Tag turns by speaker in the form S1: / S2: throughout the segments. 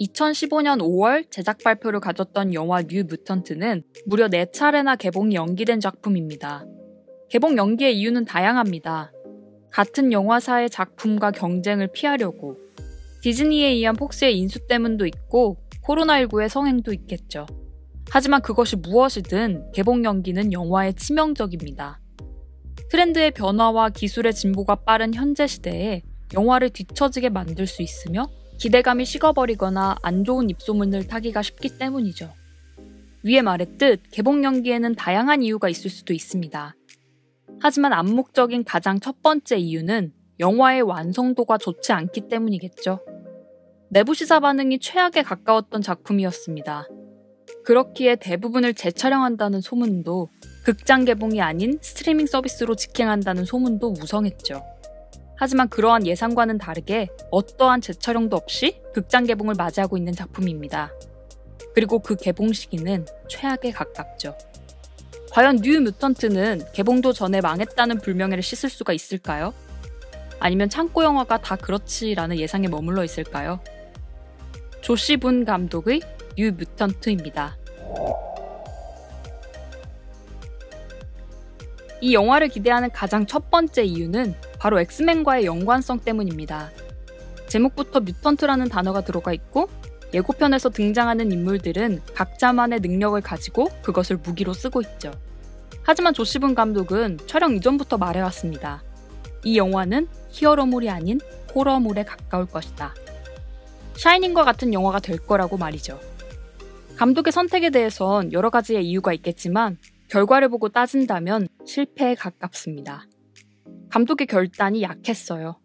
S1: 2015년 5월 제작 발표를 가졌던 영화 뉴 뮤턴트는 무려 4차례나 개봉이 연기된 작품입니다. 개봉 연기의 이유는 다양합니다. 같은 영화사의 작품과 경쟁을 피하려고, 디즈니에 의한 폭스의 인수 때문도 있고 코로나19의 성행도 있겠죠. 하지만 그것이 무엇이든 개봉 연기는 영화에 치명적입니다. 트렌드의 변화와 기술의 진보가 빠른 현재 시대에 영화를 뒤처지게 만들 수 있으며 기대감이 식어버리거나 안 좋은 입소문을 타기가 쉽기 때문이죠. 위에 말했듯 개봉 연기에는 다양한 이유가 있을 수도 있습니다. 하지만 암묵적인 가장 첫 번째 이유는 영화의 완성도가 좋지 않기 때문이겠죠. 내부 시사 반응이 최악에 가까웠던 작품이었습니다. 그렇기에 대부분을 재촬영한다는 소문도, 극장 개봉이 아닌 스트리밍 서비스로 직행한다는 소문도 무성했죠. 하지만 그러한 예상과는 다르게 어떠한 재촬영도 없이 극장 개봉을 맞이하고 있는 작품입니다. 그리고 그 개봉 시기는 최악에 가깝죠. 과연 뉴 뮤턴트는 개봉도 전에 망했다는 불명예를 씻을 수가 있을까요? 아니면 창고 영화가 다 그렇지라는 예상에 머물러 있을까요? 조시 분 감독의 뉴 뮤턴트입니다. 이 영화를 기대하는 가장 첫 번째 이유는 바로 엑스맨과의 연관성 때문입니다. 제목부터 뮤턴트라는 단어가 들어가 있고 예고편에서 등장하는 인물들은 각자만의 능력을 가지고 그것을 무기로 쓰고 있죠. 하지만 조시 분 감독은 촬영 이전부터 말해왔습니다. 이 영화는 히어로물이 아닌 호러물에 가까울 것이다. 샤이닝과 같은 영화가 될 거라고 말이죠. 감독의 선택에 대해선 여러 가지의 이유가 있겠지만 결과를 보고 따진다면 실패에 가깝습니다. 감독의 결단이 약했어요.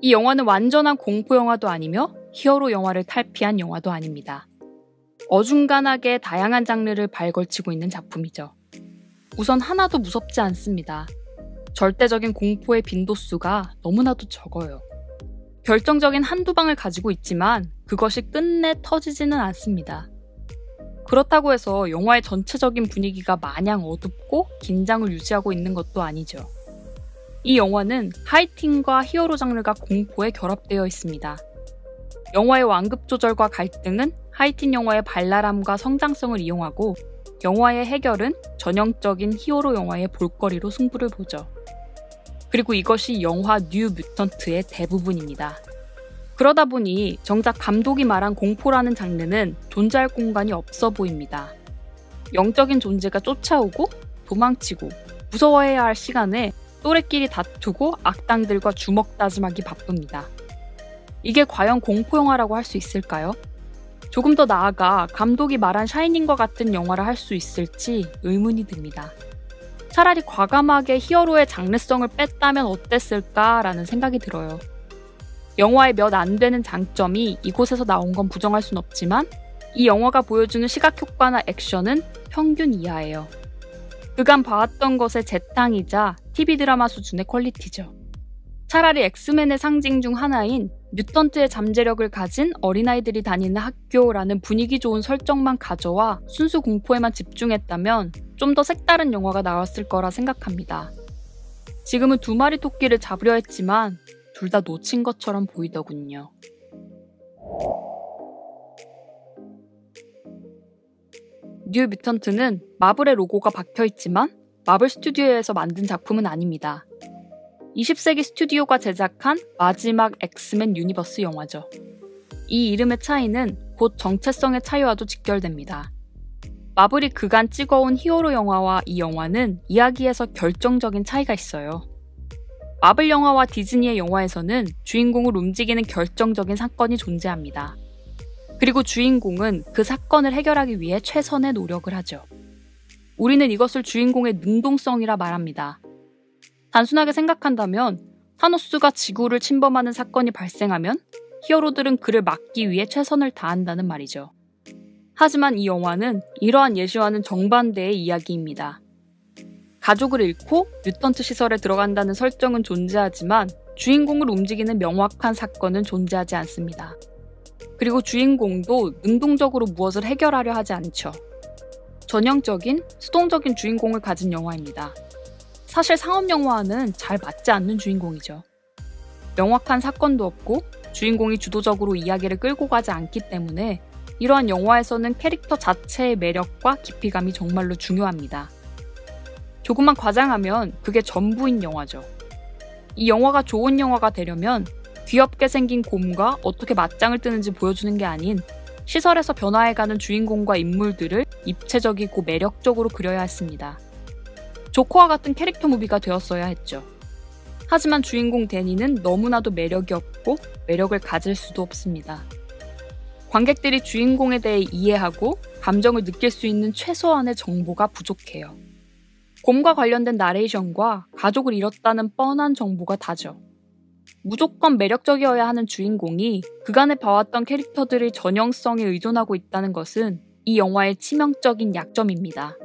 S1: 이 영화는 완전한 공포 영화도 아니며 히어로 영화를 탈피한 영화도 아닙니다. 어중간하게 다양한 장르를 발걸치고 있는 작품이죠. 우선 하나도 무섭지 않습니다. 절대적인 공포의 빈도수가 너무나도 적어요. 결정적인 한두 방을 가지고 있지만 그것이 끝내 터지지는 않습니다. 그렇다고 해서 영화의 전체적인 분위기가 마냥 어둡고 긴장을 유지하고 있는 것도 아니죠. 이 영화는 하이틴과 히어로 장르가 공포에 결합되어 있습니다. 영화의 완급 조절과 갈등은 하이틴 영화의 발랄함과 성장성을 이용하고 영화의 해결은 전형적인 히어로 영화의 볼거리로 승부를 보죠. 그리고 이것이 영화 뉴 뮤턴트의 대부분입니다. 그러다 보니 정작 감독이 말한 공포라는 장르는 존재할 공간이 없어 보입니다. 영적인 존재가 쫓아오고 도망치고 무서워해야 할 시간에 또래끼리 다투고 악당들과 주먹 다짐하기 바쁩니다. 이게 과연 공포영화라고 할 수 있을까요? 조금 더 나아가 감독이 말한 샤이닝과 같은 영화를 할 수 있을지 의문이 듭니다. 차라리 과감하게 히어로의 장르성을 뺐다면 어땠을까라는 생각이 들어요. 영화의 몇 안 되는 장점이 이곳에서 나온 건 부정할 순 없지만 이 영화가 보여주는 시각효과나 액션은 평균 이하예요. 그간 봐왔던 것의 재탕이자 TV 드라마 수준의 퀄리티죠. 차라리 엑스맨의 상징 중 하나인 뮤턴트의 잠재력을 가진 어린아이들이 다니는 학교라는 분위기 좋은 설정만 가져와 순수 공포에만 집중했다면 좀 더 색다른 영화가 나왔을 거라 생각합니다. 지금은 두 마리 토끼를 잡으려 했지만 둘 다 놓친 것처럼 보이더군요. 뉴 뮤턴트는 마블의 로고가 박혀있지만 마블 스튜디오에서 만든 작품은 아닙니다. 20세기 스튜디오가 제작한 마지막 엑스맨 유니버스 영화죠. 이 이름의 차이는 곧 정체성의 차이와도 직결됩니다. 마블이 그간 찍어온 히어로 영화와 이 영화는 이야기에서 결정적인 차이가 있어요. 마블 영화와 디즈니의 영화에서는 주인공을 움직이는 결정적인 사건이 존재합니다. 그리고 주인공은 그 사건을 해결하기 위해 최선의 노력을 하죠. 우리는 이것을 주인공의 능동성이라 말합니다. 단순하게 생각한다면 타노스가 지구를 침범하는 사건이 발생하면 히어로들은 그를 막기 위해 최선을 다한다는 말이죠. 하지만 이 영화는 이러한 예시와는 정반대의 이야기입니다. 가족을 잃고 뮤턴트 시설에 들어간다는 설정은 존재하지만 주인공을 움직이는 명확한 사건은 존재하지 않습니다. 그리고 주인공도 능동적으로 무엇을 해결하려 하지 않죠. 전형적인 수동적인 주인공을 가진 영화입니다. 사실 상업 영화와는 잘 맞지 않는 주인공이죠. 명확한 사건도 없고 주인공이 주도적으로 이야기를 끌고 가지 않기 때문에 이러한 영화에서는 캐릭터 자체의 매력과 깊이감이 정말로 중요합니다. 조금만 과장하면 그게 전부인 영화죠. 이 영화가 좋은 영화가 되려면 귀엽게 생긴 곰과 어떻게 맞짱을 뜨는지 보여주는 게 아닌 시설에서 변화해가는 주인공과 인물들을 입체적이고 매력적으로 그려야 했습니다. 조커와 같은 캐릭터 무비가 되었어야 했죠. 하지만 주인공 데니는 너무나도 매력이 없고 매력을 가질 수도 없습니다. 관객들이 주인공에 대해 이해하고 감정을 느낄 수 있는 최소한의 정보가 부족해요. 곰과 관련된 나레이션과 가족을 잃었다는 뻔한 정보가 다죠. 무조건 매력적이어야 하는 주인공이 그간에 봐왔던 캐릭터들의 전형성에 의존하고 있다는 것은 이 영화의 치명적인 약점입니다.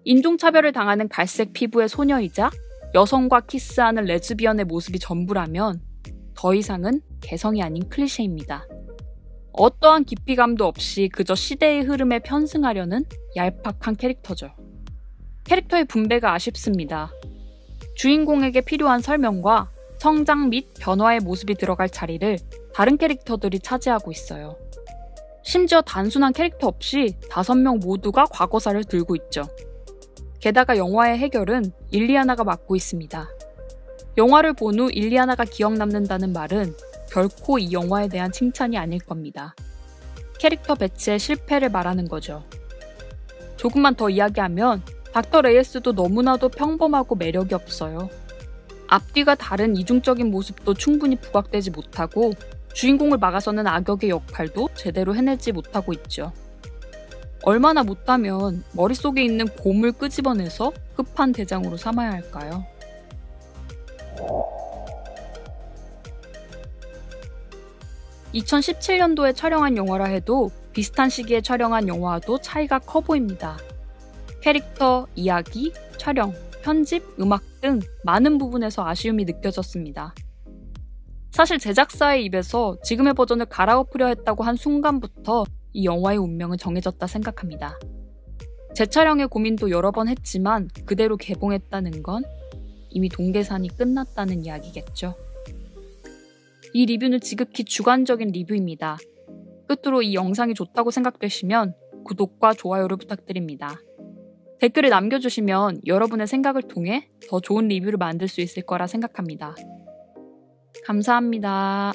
S1: 인종차별을 당하는 갈색 피부의 소녀이자 여성과 키스하는 레즈비언의 모습이 전부라면 더 이상은 개성이 아닌 클리셰입니다. 어떠한 깊이감도 없이 그저 시대의 흐름에 편승하려는 얄팍한 캐릭터죠. 캐릭터의 분배가 아쉽습니다. 주인공에게 필요한 설명과 성장 및 변화의 모습이 들어갈 자리를 다른 캐릭터들이 차지하고 있어요. 심지어 단순한 캐릭터 없이 5명 모두가 과거사를 들고 있죠. 게다가 영화의 해결은 일리아나가 맡고 있습니다. 영화를 본 후 일리아나가 기억 남는다는 말은 결코 이 영화에 대한 칭찬이 아닐 겁니다. 캐릭터 배치의 실패를 말하는 거죠. 조금만 더 이야기하면 닥터 레이스도 너무나도 평범하고 매력이 없어요. 앞뒤가 다른 이중적인 모습도 충분히 부각되지 못하고 주인공을 막아서는 악역의 역할도 제대로 해내지 못하고 있죠. 얼마나 못하면 머릿속에 있는 곰을 끄집어내서 끝판대장으로 삼아야 할까요? (2017년도에) 촬영한 영화라 해도 비슷한 시기에 촬영한 영화와도 차이가 커 보입니다. 캐릭터, 이야기, 촬영, 편집, 음악 등 많은 부분에서 아쉬움이 느껴졌습니다. 사실 제작사의 입에서 지금의 버전을 갈아엎으려 했다고 한 순간부터 이 영화의 운명은 정해졌다 생각합니다. 재촬영의 고민도 여러 번 했지만 그대로 개봉했다는 건 이미 동계산이 끝났다는 이야기겠죠. 이 리뷰는 지극히 주관적인 리뷰입니다. 끝으로 이 영상이 좋다고 생각되시면 구독과 좋아요를 부탁드립니다. 댓글을 남겨주시면 여러분의 생각을 통해 더 좋은 리뷰를 만들 수 있을 거라 생각합니다. 감사합니다.